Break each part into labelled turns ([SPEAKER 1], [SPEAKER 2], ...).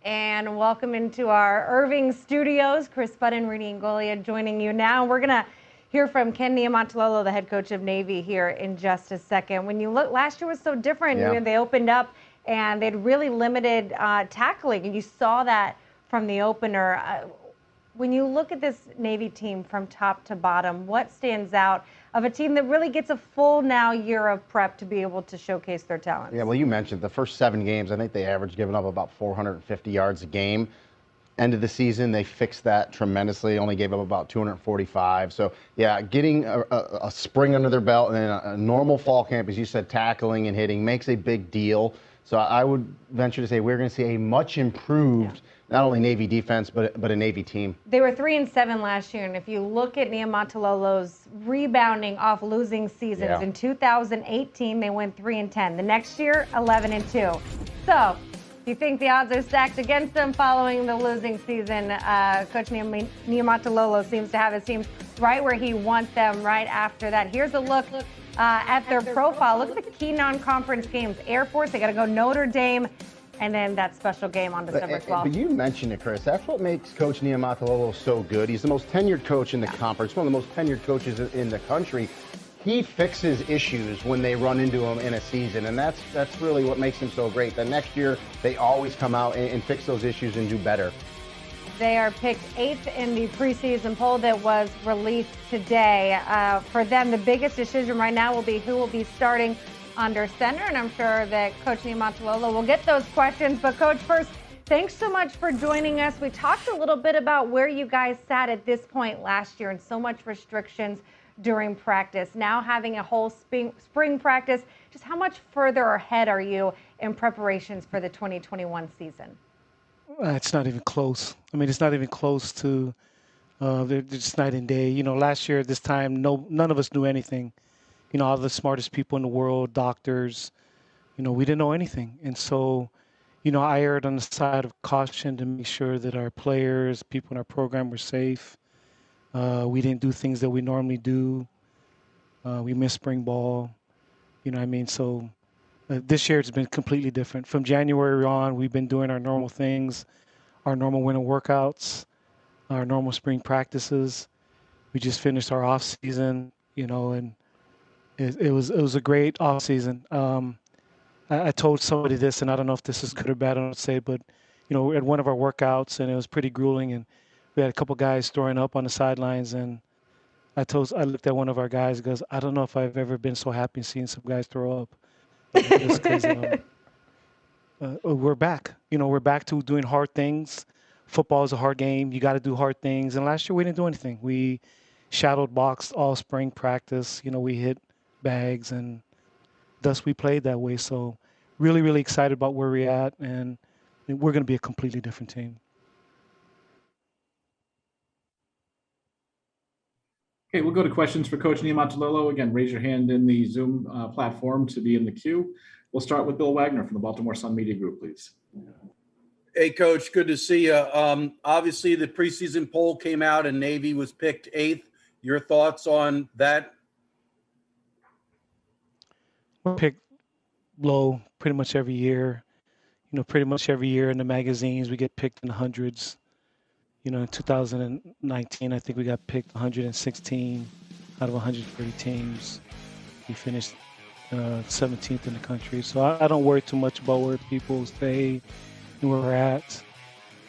[SPEAKER 1] and welcome into our Irving studios. Kris, Budden, Rene, Ingoglia joining you now. We're going to hear from Ken Niumatalolo, the head coach of Navy, here in just a second. When you look, last year was so different.
[SPEAKER 2] Yeah.
[SPEAKER 1] They opened up and they'd really limited tackling, and you saw that from the opener. When you look at this Navy team from top to bottom, what stands out of a team that really gets a full now year of prep to be able to showcase their talents?
[SPEAKER 2] Yeah, well, you mentioned the first 7 games, I think they averaged giving up about 450 yards a game. End of the season, they fixed that tremendously, only gave up about 245. So, yeah, getting a spring under their belt and then a normal fall camp, as you said, tackling and hitting makes a big deal. So I would venture to say we're going to see a much improved, not only Navy defense, but a Navy team.
[SPEAKER 1] They were 3-7 last year, and if you look at Niumatalolo's rebounding off losing seasons, in 2018 they went 3-10. The next year, 11-2. So, do you think the odds are stacked against them following the losing season? Coach Niumatalolo seems to have his team right where he wants them right after that. Here's a look at their profile. Look at the key non-conference games. Air Force, they got to go Notre Dame, and then that special game on December 12th.
[SPEAKER 2] But you mentioned it, Kris. That's what makes Coach Niumatalolo so good. He's the most tenured coach in the conference, one of the most tenured coaches in the country. He fixes issues when they run into him in a season, and that's really what makes him so great. The next year, they always come out and fix those issues and do better.
[SPEAKER 1] They are picked 8th in the preseason poll that was released today. For them, the biggest decision right now will be who will be starting under center, and I'm sure that Coach Niumatalolo will get those questions. But Coach, first, thanks so much for joining us. We talked a little bit about where you guys sat at this point last year and so much restrictions during practice. Now having a whole spring practice, just how much further ahead are you in preparations for the 2021 season?
[SPEAKER 3] It's not even close. I mean, it's not even close to, they're just night and day. You know, last year at this time, none of us knew anything. You know, all the smartest people in the world, doctors, you know, we didn't know anything. And so, you know, I erred on the side of caution to make sure that our players, people in our program were safe. We didn't do things that we normally do. We missed spring ball. You know what I mean? So this year it's been completely different. From January on, we've been doing our normal things, our normal winter workouts, our normal spring practices. We just finished our off season, you know, and it was a great off season. I told somebody this, and I don't know if this is good or bad, I don't say, but you know, at one of our workouts, and it was pretty grueling, and we had a couple guys throwing up on the sidelines, and I looked at one of our guys, goes, I don't know if I've ever been so happy seeing some guys throw up. Just 'cause, we're back. You know, we're back to doing hard things. Football is a hard game. You got to do hard things. And last year we didn't do anything. We shadowed boxed all spring practice. You know, we hit bags, and thus we played that way. So really, really excited about where we're at, and we're going to be a completely different team.
[SPEAKER 4] Okay, we'll go to questions for Coach Niumatalolo. Again, raise your hand in the Zoom platform to be in the queue. We'll start with Bill Wagner from the Baltimore Sun Media Group, please.
[SPEAKER 5] Hey, Coach, good to see you. Obviously, the preseason poll came out and Navy was picked 8th. Your thoughts on that?
[SPEAKER 3] We're picked low pretty much every year. You know, pretty much every year in the magazines, we get picked in the hundreds. You know, in 2019, I think we got picked 116 out of 130 teams. We finished 17th in the country. So I don't worry too much about where people stay and where we're at.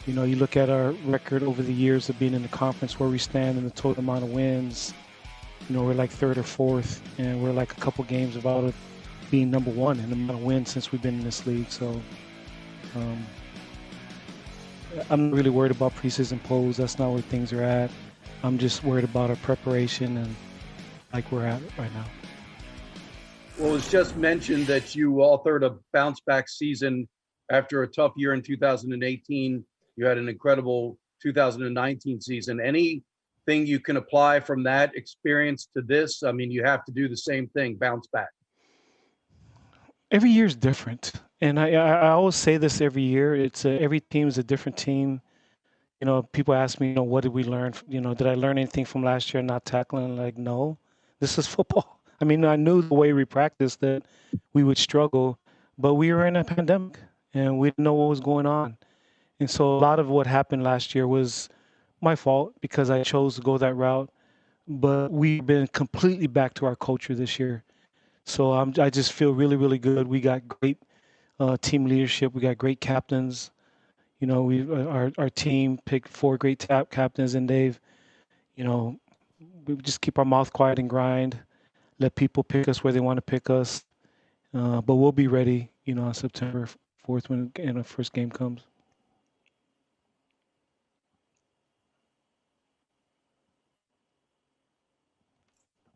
[SPEAKER 3] You know, you look at our record over the years of being in the conference, where we stand in the total amount of wins. You know, we're like 3rd or 4th, and we're like a couple games about it being number 1 in the amount of wins since we've been in this league. So I'm not really worried about preseason polls. That's not where things are at. I'm just worried about our preparation and like we're at right now.
[SPEAKER 5] Well, it was just mentioned that you authored a bounce-back season after a tough year in 2018. You had an incredible 2019 season. Anything you can apply from that experience to this? I mean, you have to do the same thing, bounce back.
[SPEAKER 3] Every year is different. And I always say this every year. It's every team is a different team. You know, people ask me, you know, what did we learn? You know, did I learn anything from last year not tackling? I'm like, no, this is football. I mean, I knew the way we practiced that we would struggle, but we were in a pandemic and we didn't know what was going on. And so a lot of what happened last year was my fault because I chose to go that route. But we've been completely back to our culture this year. So I just feel really, really good. We got great team leadership. We got great captains. You know, our team picked 4 great captains, and we just keep our mouth quiet and grind. Let people pick us where they want to pick us. But we'll be ready, on September 4th when the first game comes.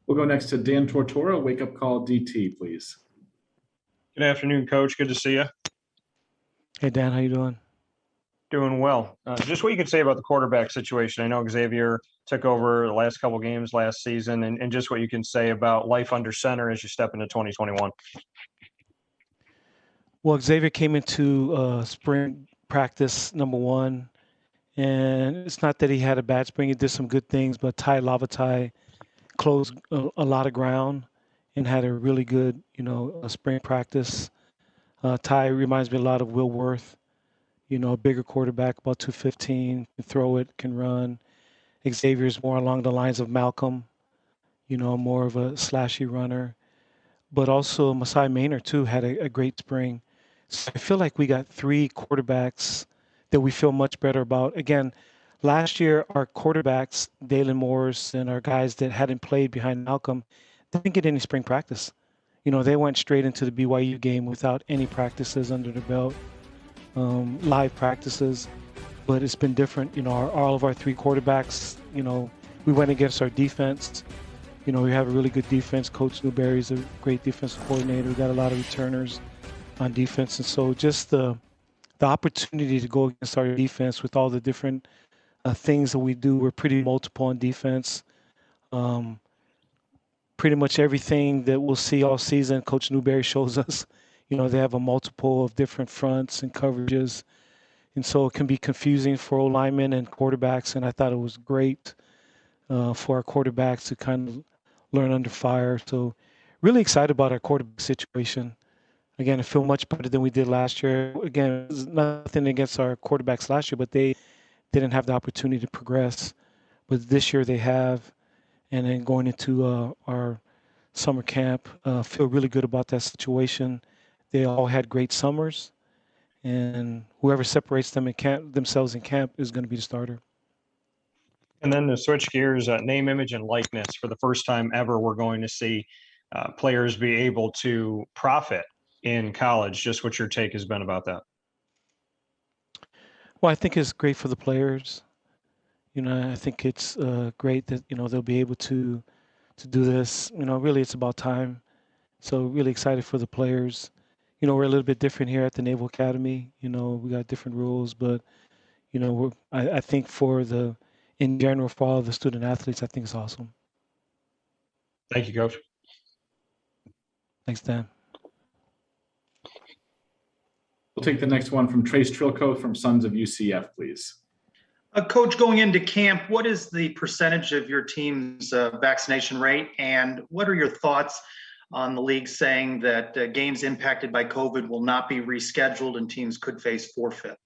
[SPEAKER 4] We'll go next to Dan Tortora. Wake up call DT, please.
[SPEAKER 6] Good afternoon, Coach. Good to see you.
[SPEAKER 3] Hey, Dan, how you doing?
[SPEAKER 6] Doing well. Just what you could say about the quarterback situation. I know Xavier took over the last couple games last season, and just what you can say about life under center as you step into 2021.
[SPEAKER 3] Well, Xavier came into spring practice number 1, and it's not that he had a bad spring. He did some good things, but Ty Lavatai closed a lot of ground and had a really good, spring practice. Ty reminds me a lot of Will Worth, a bigger quarterback, about 215, can throw it, can run. Xavier's more along the lines of Malcolm, more of a slashy runner. But also Masai Maynard, too, had a great spring. So I feel like we got 3 quarterbacks that we feel much better about. Again, last year, our quarterbacks, Dalen Morris and our guys that hadn't played behind Malcolm, they didn't get any spring practice. They went straight into the BYU game without any practices under their belt, live practices. But it's been different. All of our 3 quarterbacks, we went against our defense. We have a really good defense. Coach Newberry's a great defensive coordinator. We got a lot of returners on defense. And so just the opportunity to go against our defense with all the different things that we do, we're pretty multiple on defense. Pretty much everything that we'll see all season, Coach Newberry shows us. They have a multiple of different fronts and coverages. And so it can be confusing for O-linemen and quarterbacks. And I thought it was great for our quarterbacks to kind of learn under fire. So really excited about our quarterback situation. Again, I feel much better than we did last year. Again, there's nothing against our quarterbacks last year, but they didn't have the opportunity to progress. But this year they have. And then going into our summer camp, feel really good about that situation. They all had great summers. And whoever separates them themselves in camp is going to be the starter.
[SPEAKER 6] And then to switch gears, name, image, and likeness. For the first time ever, we're going to see players be able to profit in college. Just what your take has been about that.
[SPEAKER 3] Well, I think it's great for the players. I think it's great that, they'll be able to do this. Really it's about time. So really excited for the players. We're a little bit different here at the Naval Academy. We got different rules, but, I think in general, for all of the student athletes, I think it's awesome.
[SPEAKER 6] Thank you, Coach.
[SPEAKER 3] Thanks, Dan.
[SPEAKER 4] We'll take the next one from Trace Trilco from Sons of UCF, please.
[SPEAKER 7] Coach, going into camp, what is the percentage of your team's vaccination rate? And what are your thoughts on the league saying that games impacted by COVID will not be rescheduled and teams could face forfeit?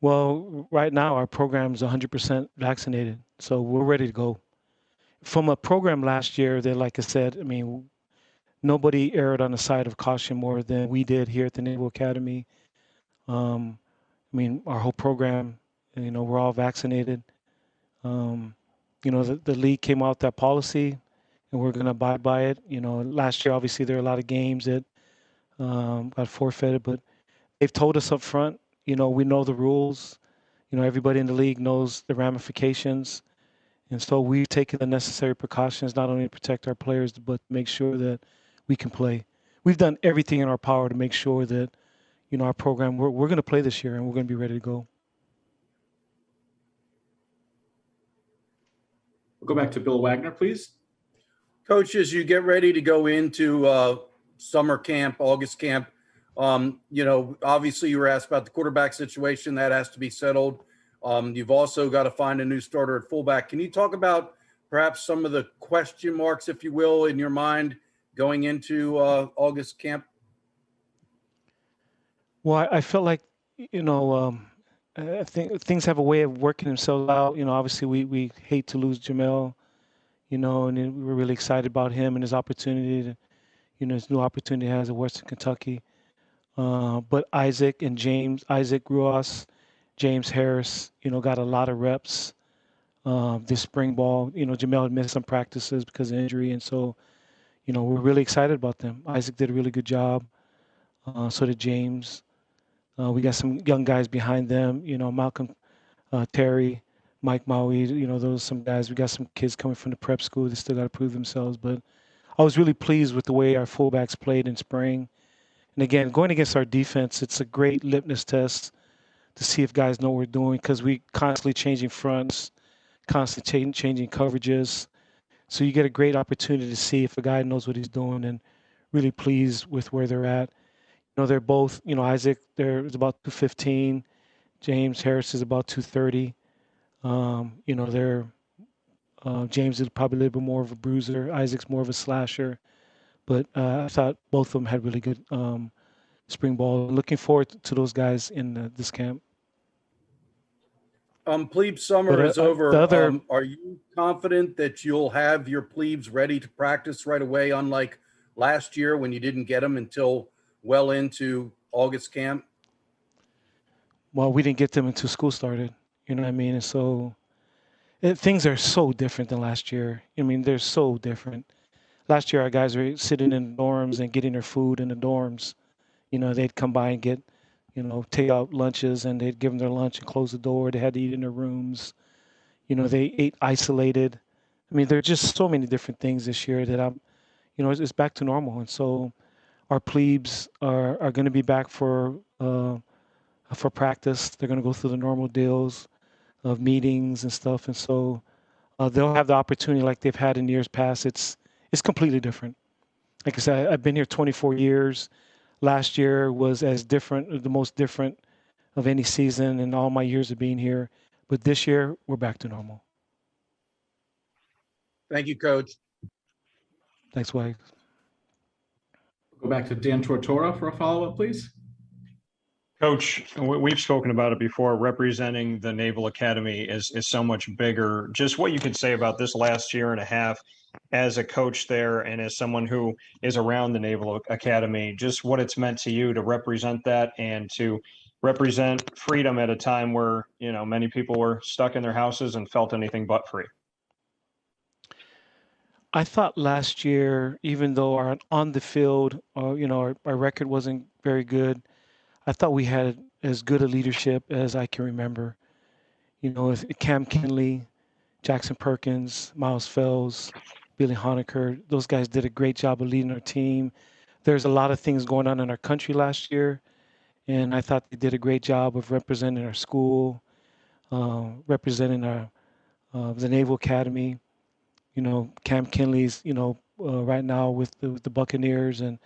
[SPEAKER 3] Well, right now our program is 100% vaccinated, so we're ready to go. From a program last year that, like I said, nobody erred on the side of caution more than we did here at the Naval Academy. Our whole program, we're all vaccinated. The league came out with that policy, and we're going to abide by it. Last year, obviously, there are a lot of games that got forfeited, but they've told us up front, we know the rules. Everybody in the league knows the ramifications. And so we've taken the necessary precautions, not only to protect our players, but to make sure that we can play. We've done everything in our power to make sure that, our program, we're going to play this year and we're going to be ready to go.
[SPEAKER 4] We'll go back to Bill Wagner, please.
[SPEAKER 5] Coach, as you get ready to go into summer camp, August camp, obviously you were asked about the quarterback situation. That has to be settled. You've also got to find a new starter at fullback. Can you talk about perhaps some of the question marks, if you will, in your mind going into August camp?
[SPEAKER 3] Well, I felt like, you know, I think things have a way of working themselves out. You know, obviously we hate to lose Jamel, you know, and we were really excited about him and his opportunity to, you know, his new opportunity he has at Western Kentucky. But Isaac and James, Isaac Ruas, James Harris, you know, got a lot of reps this spring ball. You know, Jamel had missed some practices because of injury, and so, you know, we're really excited about them. Isaac did a really good job. So did James. We got some young guys behind them. You know, Malcolm Terry, Mike Maui. You know, those are some guys. We got some kids coming from the prep school that still got to prove themselves. But I was really pleased with the way our fullbacks played in spring. And again, going against our defense, it's a great litmus test to see if guys know what we're doing because we constantly changing fronts, constantly changing coverages. So you get a great opportunity to see if a guy knows what he's doing, and really pleased with where they're at. You know, they're both, you know, Isaac, is about 215. James Harris is about 230. You know, James is probably a little bit more of a bruiser. Isaac's more of a slasher. But I thought both of them had really good spring ball. Looking forward to those guys in this camp.
[SPEAKER 5] Plebe summer
[SPEAKER 3] But,
[SPEAKER 5] is over.
[SPEAKER 3] the other-
[SPEAKER 5] Are you confident that you'll have your plebes ready to practice right away, unlike last year when you didn't get them until well into August camp?
[SPEAKER 3] Well, we didn't get them until school started. You know what I mean? And so things are so different than last year. I mean, they're so different. Last year, our guys were sitting in dorms and getting their food in the dorms. You know, they'd come by and get, you know, take out lunches, and they'd give them their lunch and close the door. They had to eat in their rooms. You know, they ate isolated. I mean, there are just so many different things this year that you know, it's back to normal. And so our plebes are going to be back for practice. They're going to go through the normal deals of meetings and stuff. And so they'll have the opportunity like they've had in years past. It's completely different. Like I said, I've been here 24 years. Last year was as different, the most different of any season in all my years of being here. But this year, we're back to normal.
[SPEAKER 5] Thank you, Coach.
[SPEAKER 3] Thanks, Wags.
[SPEAKER 4] Go back to Dan Tortora for a follow-up, please.
[SPEAKER 6] Coach, we've spoken about it before. Representing the Naval Academy is so much bigger. Just what you could say about this last year and a half as a coach there and as someone who is around the Naval Academy, just what it's meant to you to represent that and to represent freedom at a time where, you know, many people were stuck in their houses and felt anything but free.
[SPEAKER 3] I thought last year, even though on the field, you know, our record wasn't very good, I thought we had as good a leadership as I can remember. You know, with Cam Kinley, Jackson Perkins, Miles Fells, Billy Honecker, those guys did a great job of leading our team. There's a lot of things going on in our country last year, and I thought they did a great job of representing our school, representing the Naval Academy. You know, Cam Kinley's, you know, right now with the Buccaneers, and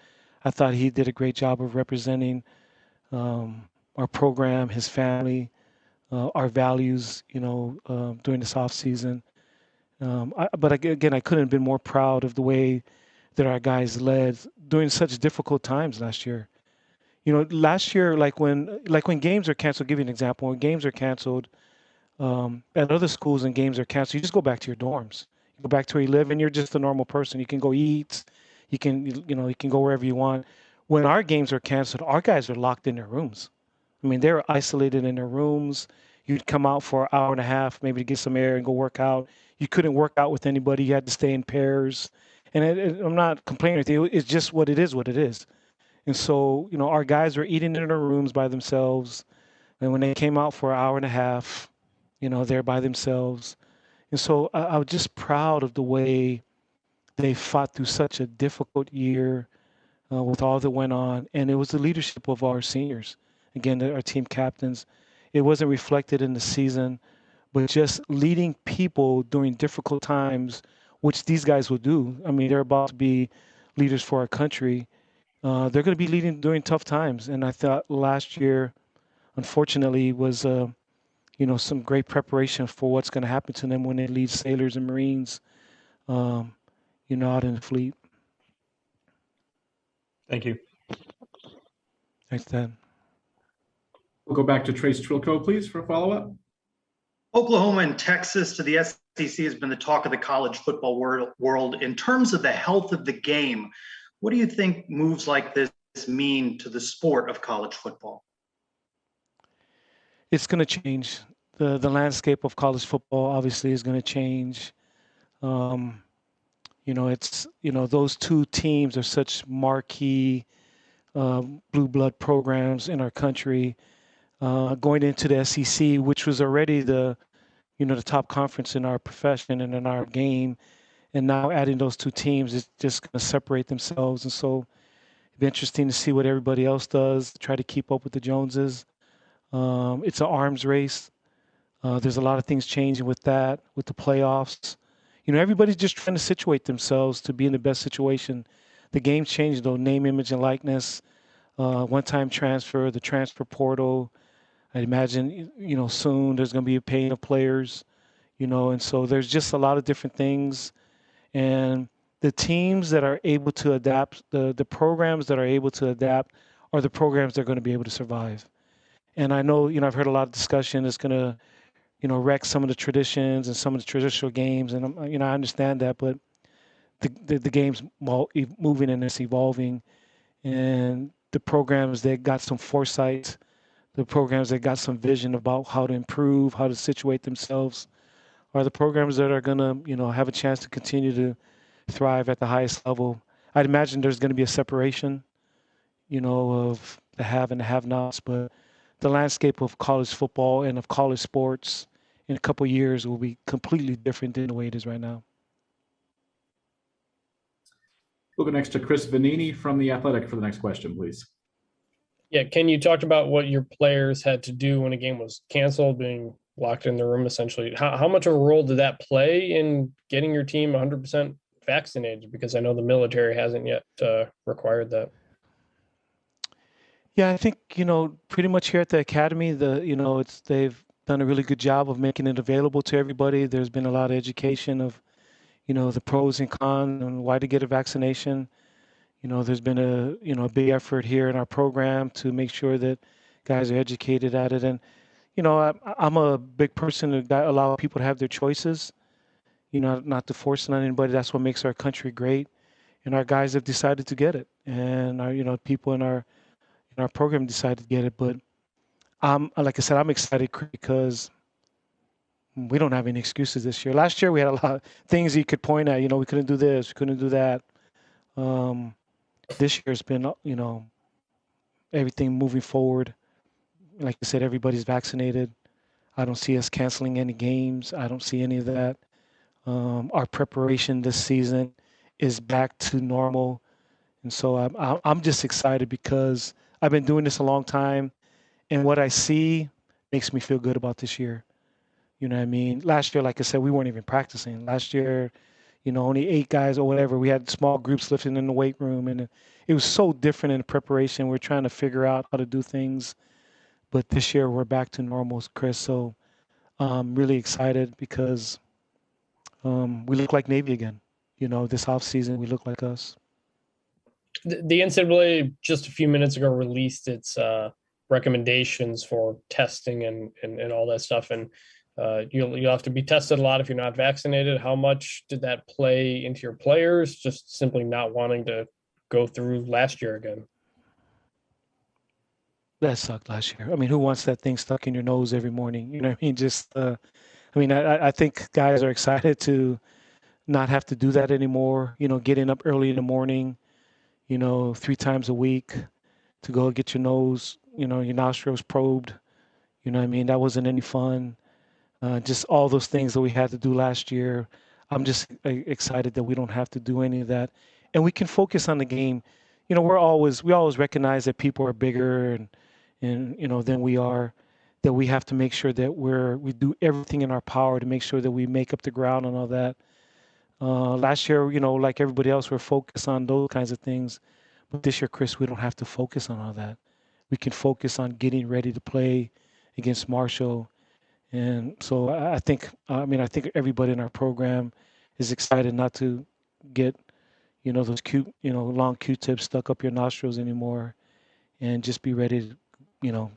[SPEAKER 3] I thought he did a great job of representing our program, his family, our values, you know, during this off season. But again, I couldn't have been more proud of the way that our guys led during such difficult times last year. You know, last year, like when games are canceled, I'll give you an example. When games are canceled at other schools and games are canceled, you just go back to your dorms. You go back to where you live, and you're just a normal person. You can go eat. You can go wherever you want. When our games are canceled, our guys are locked in their rooms. I mean, they're isolated in their rooms. You'd come out for an hour and a half, maybe to get some air and go work out. You couldn't work out with anybody. You had to stay in pairs. And I'm not complaining with you. It's just what it is, what it is. And so, you know, our guys were eating in their rooms by themselves. And when they came out for an hour and a half, you know, they're by themselves. And so I was just proud of the way they fought through such a difficult year with all that went on. And it was the leadership of our seniors, again, our team captains. It wasn't reflected in the season, but just leading people during difficult times, which these guys will do. I mean, they're about to be leaders for our country. They're going to be leading during tough times. And I thought last year, unfortunately, was you know, some great preparation for what's going to happen to them when they lead sailors and Marines, you know, out in the fleet.
[SPEAKER 6] Thank you.
[SPEAKER 3] Thanks, Dan.
[SPEAKER 4] Go go back to Trace Trilco, please, for a follow-up.
[SPEAKER 7] Oklahoma and Texas to the SEC has been the talk of the college football world. In terms of the health of the game, what do you think moves like this mean to the sport of college football?
[SPEAKER 3] It's going to change. The landscape of college football obviously is going to change. Those two teams are such marquee blue blood programs in our country. Going into the SEC, which was already the top conference in our profession and in our game, and now adding those two teams is just going to separate themselves. And so it'll be interesting to see what everybody else does to try to keep up with the Joneses. It's an arms race. There's a lot of things changing with that, with the playoffs. Everybody's just trying to situate themselves to be in the best situation. The game's changed, though. Name, image, and likeness, one-time transfer, the transfer portal. I imagine, soon there's going to be a paying of players, and so there's just a lot of different things. And the teams that are able to adapt, the programs that are able to adapt are the programs that are going to be able to survive. And I know, I've heard a lot of discussion that's going to, wreck some of the traditions and some of the traditional games. And, I understand that, but the game's moving and it's evolving. And the programs that got some foresight, the programs that got some vision about how to improve, how to situate themselves, are the programs that are going to, have a chance to continue to thrive at the highest level. I'd imagine there's going to be a separation, of the have and the have-nots, but the landscape of college football and of college sports in a couple of years will be completely different than the way it is right now.
[SPEAKER 4] We'll go next to Chris Vanini from The Athletic for the next question, please.
[SPEAKER 8] Yeah, Ken, you talked about what your players had to do when a game was canceled, being locked in the room, essentially. How much of a role did that play in getting your team 100% vaccinated? Because I know the military hasn't yet required that.
[SPEAKER 3] Yeah, I think, pretty much here at the academy, they've done a really good job of making it available to everybody. There's been a lot of education of, the pros and cons and why to get a vaccination. There's been a big effort here in our program to make sure that guys are educated at it. And, I'm a big person to allow people to have their choices, not to force it on anybody. That's what makes our country great. And our guys have decided to get it. And our, people in our program decided to get it. But like I said, I'm excited because we don't have any excuses this year. Last year we had a lot of things you could point at. We couldn't do this, we couldn't do that. This year's been, everything moving forward. Like I said, everybody's vaccinated. I don't see us canceling any games. I don't see any of that. Our preparation this season is back to normal. And so I'm just excited because I've been doing this a long time. And what I see makes me feel good about this year. You know what I mean? Last year, like I said, we weren't even practicing. Last year, only 8 guys or whatever. We had small groups lifting in the weight room. And it was so different in the preparation. We're trying to figure out how to do things. But this year, we're back to normal, Chris. So I'm really excited because we look like Navy again. This offseason, we look like us.
[SPEAKER 8] The NCAA just a few minutes ago released its recommendations for testing and all that stuff. And you'll have to be tested a lot if you're not vaccinated. How much did that play into your players just simply not wanting to go through last year again?
[SPEAKER 3] That sucked last year. I mean, who wants that thing stuck in your nose every morning? You know what I mean? I think guys are excited to not have to do that anymore. Getting up early in the morning, 3 times a week to go get your nose, your nostrils probed. You know what I mean? That wasn't any fun. Just all those things that we had to do last year. I'm just excited that we don't have to do any of that. And we can focus on the game. We always recognize that people are bigger and than we are, that we have to make sure that we do everything in our power to make sure that we make up the ground and all that. Last year, like everybody else, we're focused on those kinds of things. But this year, Chris, we don't have to focus on all that. We can focus on getting ready to play against Marshall. And so I think everybody in our program is excited not to get, those cute, long Q-tips stuck up your nostrils anymore, and just be ready to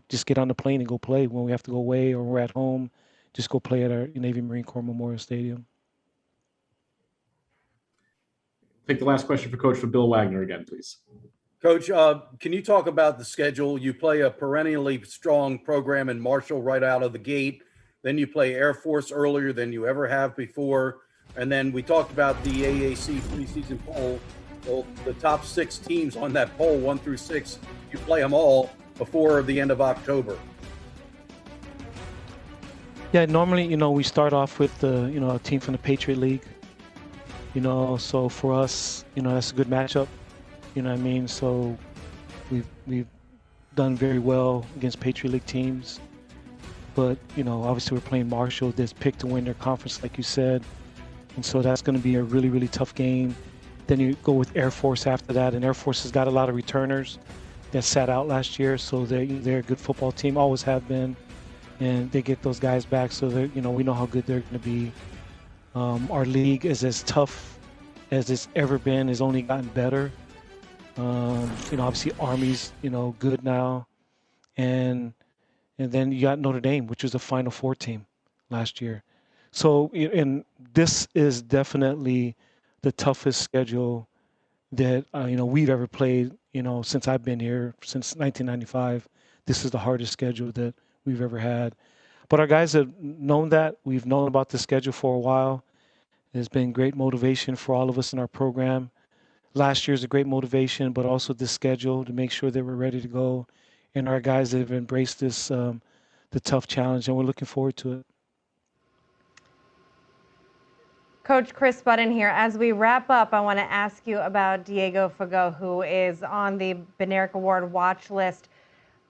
[SPEAKER 3] just get on the plane and go play when we have to go away or we're at home. Just go play at our Navy Marine Corps Memorial Stadium.
[SPEAKER 4] Take the last question for Coach for Bill Wagner again, please.
[SPEAKER 5] Coach, can you talk about the schedule? You play a perennially strong program in Marshall right out of the gate. Then you play Air Force earlier than you ever have before. And then we talked about the AAC preseason poll. Well, the top 6 teams on that poll, 1 through 6, you play them all before the end of October.
[SPEAKER 3] Yeah, normally, we start off with a team from the Patriot League. So for us, that's a good matchup. You know what I mean? So we've done very well against Patriot League teams. But, obviously we're playing Marshall that's picked to win their conference, like you said. And so that's going to be a really, really tough game. Then you go with Air Force after that, and Air Force has got a lot of returners that sat out last year, so they're a good football team, always have been, and they get those guys back, so we know how good they're going to be. Our league is as tough as it's ever been, has only gotten better. Obviously Army's good now, and then you got Notre Dame, which was a Final Four team last year. So, and this is definitely the toughest schedule that we've ever played. Since I've been here, since 1995, this is the hardest schedule that we've ever had. But our guys have known that. We've known about the schedule for a while. There's been great motivation for all of us in our program. Last year's a great motivation, but also this schedule to make sure that we're ready to go. And our guys that have embraced this, the tough challenge, and we're looking forward to it.
[SPEAKER 1] Coach Kris Budden here. As we wrap up, I want to ask you about Diego Fagot, who is on the BEDNARIK Award watch list.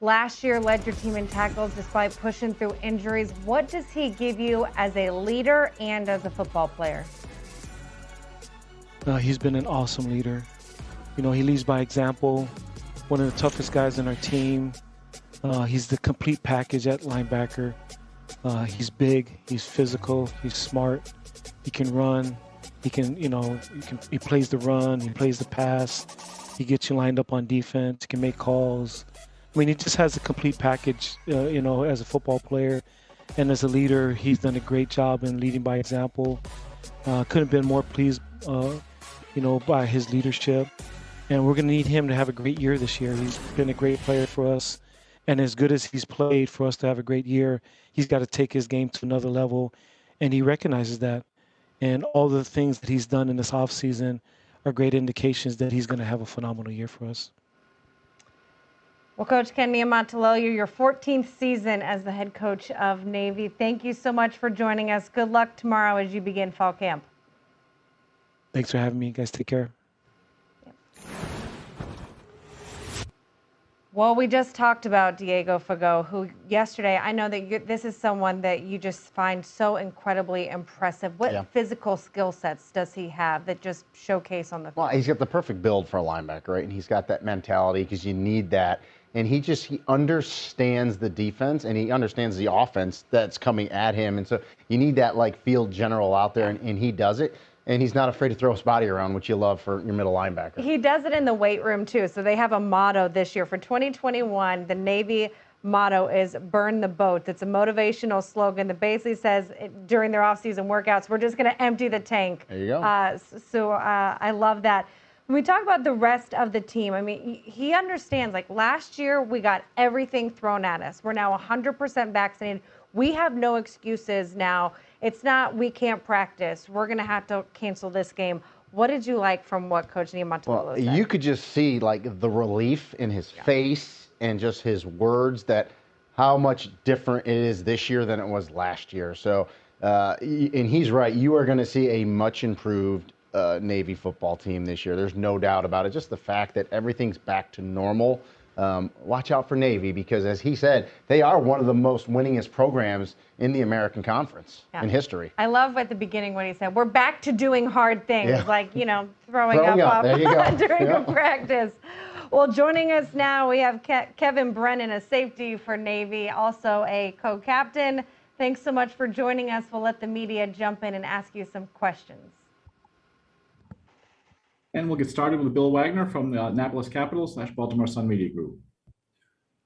[SPEAKER 1] Last year led your team in tackles despite pushing through injuries. What does he give you as a leader and as a football player?
[SPEAKER 3] He's been an awesome leader. He leads by example. One of the toughest guys on our team. He's the complete package at linebacker. He's big, he's physical, he's smart. He can run. He plays the run. He plays the pass. He gets you lined up on defense. He can make calls. I mean, he just has a complete package, as a football player. And as a leader, he's done a great job in leading by example. Couldn't have been more pleased, by his leadership. And we're going to need him to have a great year this year. He's been a great player for us. And as good as he's played for us to have a great year, he's got to take his game to another level. And he recognizes that. And all the things that he's done in this offseason are great indications that he's going to have a phenomenal year for us.
[SPEAKER 1] Well, Coach Ken Niumatalolo, you're your 14th season as the head coach of Navy. Thank you so much for joining us. Good luck tomorrow as you begin fall camp.
[SPEAKER 3] Thanks for having me. You guys take care.
[SPEAKER 1] Well, we just talked about Diego Fagot, who yesterday, I know that this is someone that you just find so incredibly impressive. What physical skill sets does he have that just showcase on the field?
[SPEAKER 2] Well, he's got the perfect build for a linebacker, right? And he's got that mentality because you need that. And he understands the defense and he understands the offense that's coming at him. And so you need that field general out there, and he does it. And he's not afraid to throw his body around, which you love for your middle linebacker.
[SPEAKER 1] He does it in the weight room, too. So they have a motto this year. For 2021, the Navy motto is burn the boat. It's a motivational slogan that basically says during their off-season workouts, we're just going to empty the tank.
[SPEAKER 2] There you go.
[SPEAKER 1] I love that. When we talk about the rest of the team, I mean, he understands, last year we got everything thrown at us. We're now 100% vaccinated. We have no excuses now. It's not we can't practice. We're going to have to cancel this game. What did you like from what Coach Niumatalolo said?
[SPEAKER 2] You could just see the relief in his face and just his words that how much different it is this year than it was last year. So, and he's right. You are going to see a much improved Navy football team this year. There's no doubt about it. Just the fact that everything's back to normal. Watch out for Navy because, as he said, they are one of the most winningest programs in the American Conference in history.
[SPEAKER 1] I love at the beginning when he said, we're back to doing hard things, throwing up
[SPEAKER 2] there you go.
[SPEAKER 1] during a practice. Well, joining us now, we have Kevin Brennan, a safety for Navy, also a co-captain. Thanks so much for joining us. We'll let the media jump in and ask you some questions.
[SPEAKER 4] And we'll get started with Bill Wagner from the Annapolis Capital / Baltimore Sun Media Group.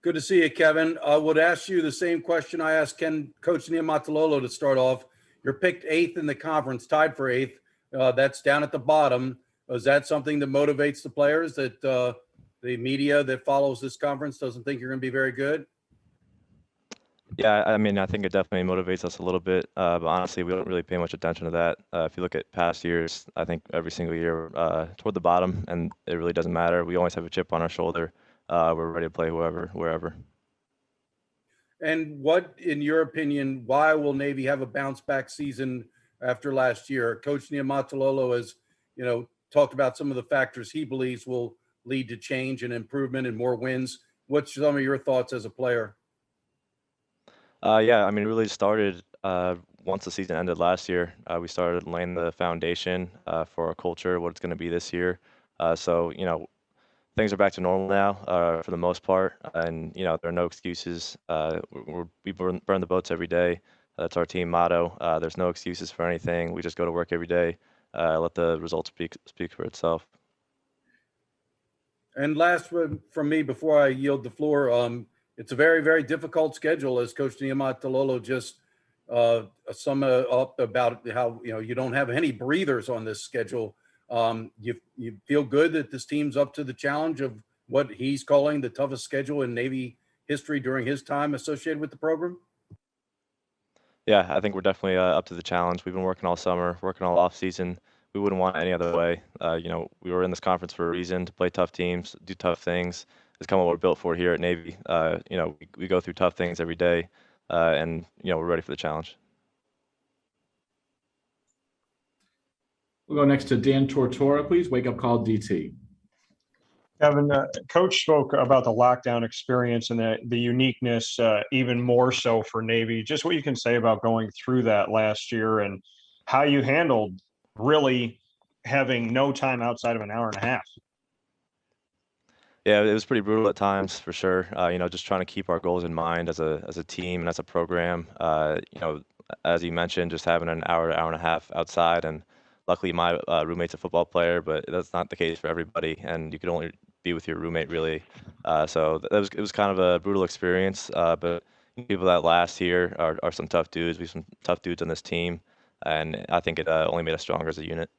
[SPEAKER 5] Good to see you, Kevin. I would ask you the same question I asked Coach Niumatalolo to start off. You're picked 8th in the conference, tied for 8th. That's down at the bottom. Is that something that motivates the players, that the media that follows this conference doesn't think you're going to be very good?
[SPEAKER 9] Yeah, I mean, I think it definitely motivates us a little bit, but honestly, we don't really pay much attention to that. If you look at past years, I think every single year toward the bottom, and it really doesn't matter. We always have a chip on our shoulder. We're ready to play wherever.
[SPEAKER 5] And what, in your opinion, why will Navy have a bounce back season after last year? Coach Niumatalolo has, talked about some of the factors he believes will lead to change and improvement and more wins. What's some of your thoughts as a player?
[SPEAKER 9] Yeah, I mean, it really started once the season ended last year. We started laying the foundation for our culture, what it's going to be this year. So, things are back to normal now for the most part, and there are no excuses. We burn the boats every day. That's our team motto. There's no excuses for anything. We just go to work every day. Let the results speak for itself.
[SPEAKER 5] And last from me before I yield the floor, it's a very, very difficult schedule, as Coach Niumatalolo just summed up about how you don't have any breathers on this schedule. You feel good that this team's up to the challenge of what he's calling the toughest schedule in Navy history during his time associated with the program?
[SPEAKER 9] Yeah, I think we're definitely up to the challenge. We've been working all summer, working all off season. We wouldn't want it any other way. We were in this conference for a reason, to play tough teams, do tough things. It's kind of what we're built for here at Navy. We go through tough things every day, and we're ready for the challenge.
[SPEAKER 4] We'll go next to Dan Tortora, please. Wake up call DT.
[SPEAKER 6] Kevin, Coach spoke about the lockdown experience and the uniqueness even more so for Navy. Just what you can say about going through that last year and how you handled really having no time outside of an hour and a half.
[SPEAKER 9] Yeah, it was pretty brutal at times for sure. Just trying to keep our goals in mind as a team and as a program. As you mentioned, just having an hour and a half outside, and luckily my roommate's a football player, but that's not the case for everybody, and you could only be with your roommate really. So it was kind of a brutal experience. But people that last here are some tough dudes. We have some tough dudes on this team, and I think it only made us stronger as a unit.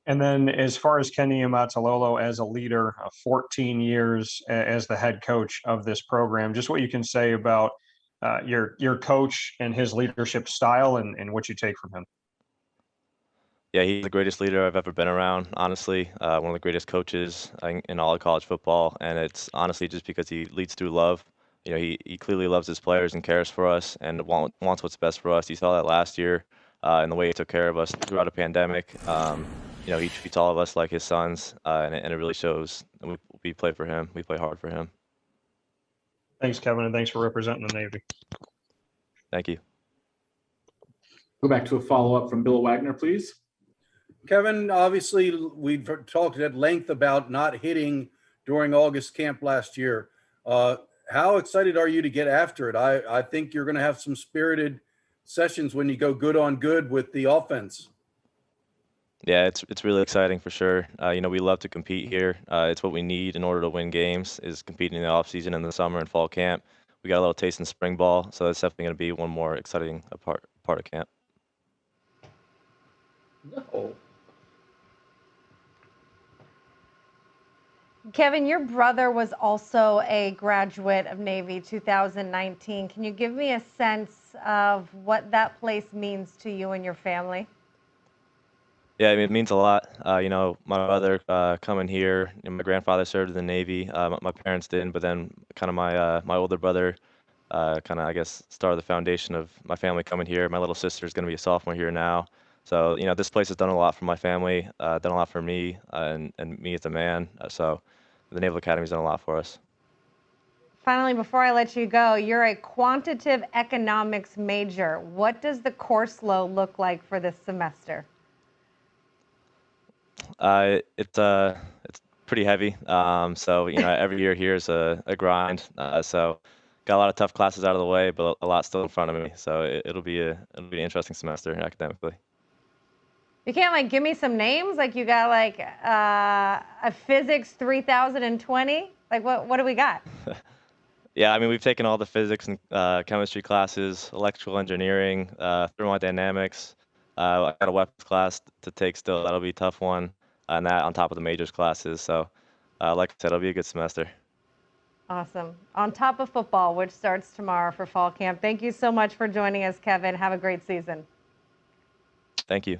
[SPEAKER 6] And then as far as Ken Niumatalolo as a leader, 14 years as the head coach of this program, just what you can say about your coach and his leadership style and what you take from him.
[SPEAKER 9] Yeah, he's the greatest leader I've ever been around, honestly. One of the greatest coaches in all of college football. And it's honestly just because he leads through love. He clearly loves his players and cares for us and wants what's best for us. You saw that last year in the way he took care of us throughout a pandemic. He treats all of us like his sons, and it really shows. We play for him. We play hard for him.
[SPEAKER 6] Thanks, Kevin, and thanks for representing the Navy.
[SPEAKER 9] Thank you.
[SPEAKER 4] Go back to a follow-up from Bill Wagner, please.
[SPEAKER 5] Kevin, obviously, we've talked at length about not hitting during August camp last year. How excited are you to get after it? I think you're going to have some spirited sessions when you go good on good with the offense.
[SPEAKER 9] Yeah, it's really exciting for sure. We love to compete here. It's what we need in order to win games, is competing in the off season, in the summer and fall camp. We got a little taste in spring ball, so that's definitely going to be one more exciting part of camp.
[SPEAKER 5] No.
[SPEAKER 1] Kevin, your brother was also a graduate of Navy 2019. Can you give me a sense of what that place means to you and your family?
[SPEAKER 9] Yeah, I mean, it means a lot. My mother coming here, my grandfather served in the Navy. My parents didn't, but then kind of my older brother kind of, I guess, started the foundation of my family coming here. My little sister is going to be a sophomore here now. So, this place has done a lot for my family, done a lot for me and me as a man. So the Naval Academy's done a lot for us.
[SPEAKER 1] Finally, before I let you go, you're a quantitative economics major. What does the course load look like for this semester?
[SPEAKER 9] It's pretty heavy. So every year here is a grind. So got a lot of tough classes out of the way, but a lot still in front of me. So it'll be an interesting semester academically.
[SPEAKER 1] You can't give me some names? You got a physics 3020? Like, what do we got?
[SPEAKER 9] Yeah, I mean, we've taken all the physics and chemistry classes, electrical engineering, thermodynamics. I got a weapons class to take still. That'll be a tough one. And that on top of the majors classes. So, like I said, it'll be a good semester.
[SPEAKER 1] Awesome. On top of football, which starts tomorrow for fall camp. Thank you so much for joining us, Kevin. Have a great season.
[SPEAKER 9] Thank you.